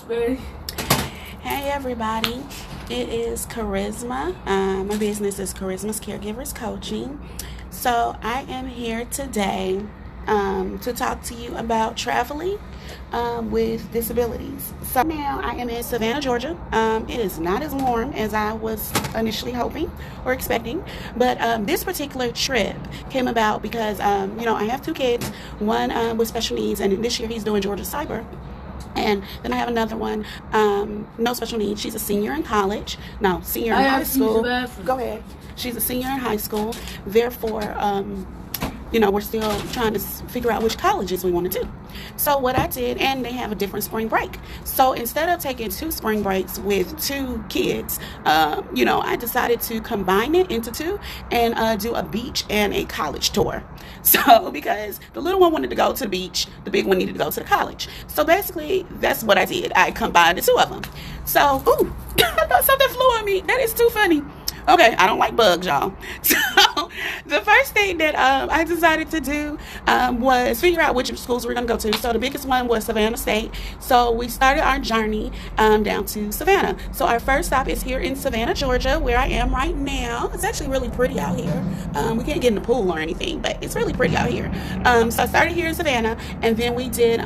Ready? Hey everybody, it is Charisma. My business is Charisma's Caregivers Coaching. So I am here today to talk to you about traveling with disabilities. So now I am in Savannah, Georgia. It is not as warm as I was initially hoping or expecting, but this particular trip came about because I have two kids, one with special needs, and this year he's doing Georgia Cyber. And then I have another one, no special needs. She's a senior in college. No, senior in high school. Go ahead. She's a senior in high school. Therefore, we're still trying to figure out which colleges we want to do. So what I did, and they have a different spring break. So instead of taking two spring breaks with two kids, I decided to combine it into two and do a beach and a college tour. So because the little one wanted to go to the beach, the big one needed to go to the college. So basically, that's what I did. I combined the two of them. So, ooh, I thought something flew on me. That is too funny. Okay, I don't like bugs, y'all. So the first thing that I decided to do was figure out which schools we're going to go to. So the biggest one was Savannah State. So we started our journey down to Savannah. So our first stop is here in Savannah, Georgia, where I am right now. It's actually really pretty out here. We can't get in the pool or anything, but it's really pretty out here. So I started here in Savannah, and then we did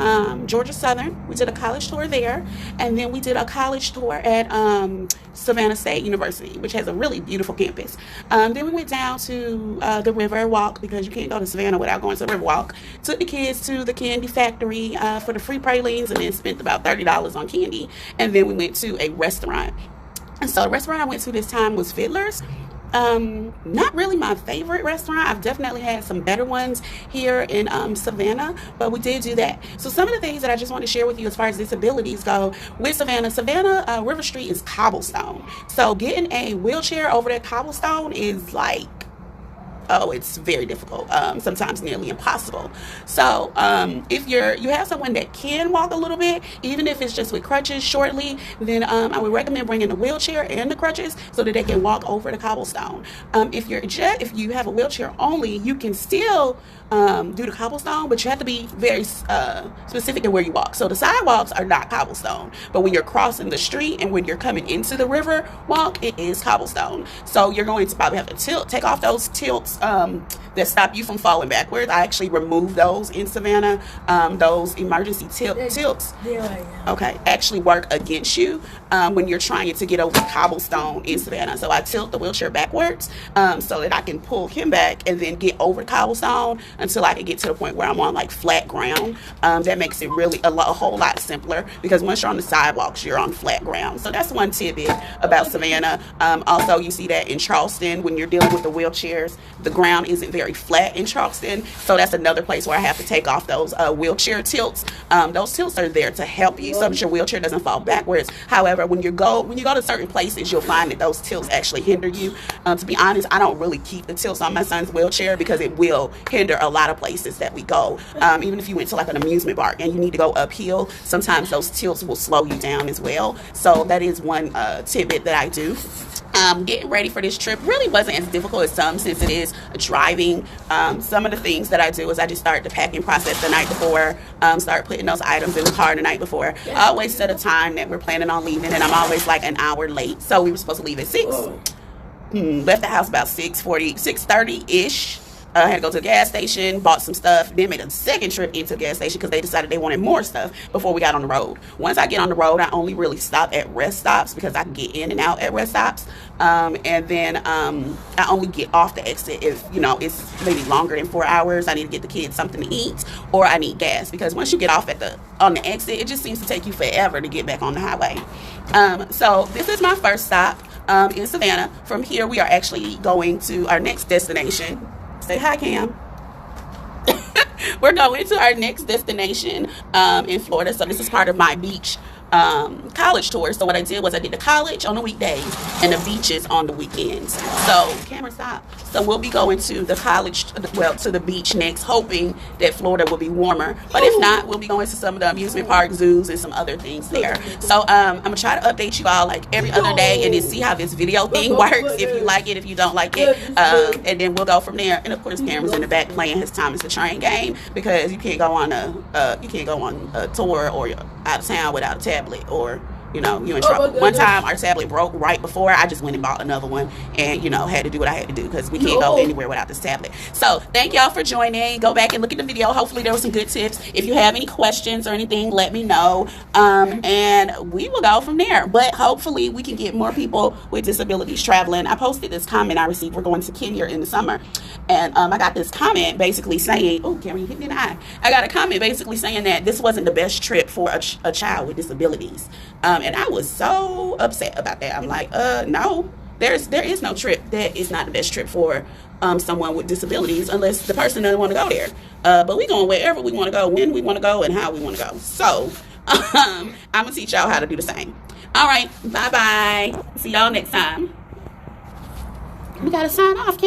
Georgia Southern. We did a college tour there, and then we did a college tour at Savannah State University, which has a really beautiful campus. Then we went down to the river walk, because you can't go to Savannah without going to the river walk. Took the kids to the candy factory for the free pralines, and then spent about $30 on candy. And then we went to a restaurant. And so the restaurant I went to this time was Fiddler's. Not really my favorite restaurant. I've definitely had some better ones here in Savannah, but we did do that. So some of the things that I just want to share with you as far as disabilities go with Savannah River Street is cobblestone. So getting a wheelchair over that cobblestone is like, it's very difficult, sometimes nearly impossible. So if you have someone that can walk a little bit, even if it's just with crutches shortly, then I would recommend bringing the wheelchair and the crutches so that they can walk over the cobblestone. If you have a wheelchair only, you can still do the cobblestone, but you have to be very specific in where you walk. So the sidewalks are not cobblestone, but when you're crossing the street and when you're coming into the river walk, it is cobblestone. So you're going to probably have to take off those tilts that stop you from falling backwards. I actually removed those in Savannah. Those emergency tilts, okay, actually work against you when you're trying to get over cobblestone in Savannah. So I tilt the wheelchair backwards so that I can pull him back and then get over cobblestone until I can get to the point where I'm on like flat ground. That makes it really a whole lot simpler, because once you're on the sidewalks, you're on flat ground. So that's one tidbit about Savannah. Also, you see that in Charleston, when you're dealing with the wheelchairs, the ground isn't very flat in Charleston. So that's another place where I have to take off those wheelchair tilts. Those tilts are there to help you so that your wheelchair doesn't fall backwards. However, when you go to certain places, you'll find that those tilts actually hinder you. To be honest, I don't really keep the tilts on my son's wheelchair because it will hinder a lot of places that we go. Even if you went to like an amusement park and you need to go uphill, sometimes those tilts will slow you down as well. So that is one tidbit that I do. Getting ready for this trip really wasn't as difficult as some, since it is driving. Some of the things that I do is I just start the packing process the night before, start putting those items in the car the night before. I always set a time that we're planning on leaving, and I'm always like an hour late. So we were supposed to leave at 6. Left the house about 6:30-ish. I had to go to the gas station, bought some stuff, then made a second trip into the gas station because they decided they wanted more stuff before we got on the road. Once I get on the road, I only really stop at rest stops because I can get in and out at rest stops. And then I only get off the exit if, it's maybe longer than 4 hours. I need to get the kids something to eat, or I need gas, because once you get off on the exit, it just seems to take you forever to get back on the highway. So this is my first stop in Savannah. From here, we are actually going to our next destination. Say hi, Cam. We're going to our next destination in Florida. So this is part of my beach college tour. So what I did was I did the college on the weekdays and the beaches on the weekends. So camera stop. So we'll be going to the college, to the beach next, hoping that Florida will be warmer. But if not, we'll be going to some of the amusement park, zoos, and some other things there. So I'm gonna try to update you all like every other day and then see how this video thing works. If you like it, if you don't like it, and then we'll go from there. And of course, Cameron's in the back playing his Thomas the Train game, because you can't go on a tour or out of town without a tablet, or you in trouble. One time our tablet broke right before. I just went and bought another one, and had to do what I had to do because we can't go anywhere without this tablet. So thank y'all for joining. Go back and look at the video. Hopefully there were some good tips. If you have any questions or anything, let me know, and we will go from there. But hopefully we can get more people with disabilities traveling. I posted this comment I received. We're going to Kenya in the summer, and I got this comment basically saying, oh, Karen, you hit me in the eye. I got a comment basically saying that this wasn't the best trip for a child with disabilities. And I was so upset about that. I'm like, no, there is no trip that is not the best trip for someone with disabilities, unless the person doesn't want to go there. But we going wherever we want to go, when we want to go, and how we want to go. So I'm going to teach y'all how to do the same. All right, bye-bye. See y'all next time. We got to sign off.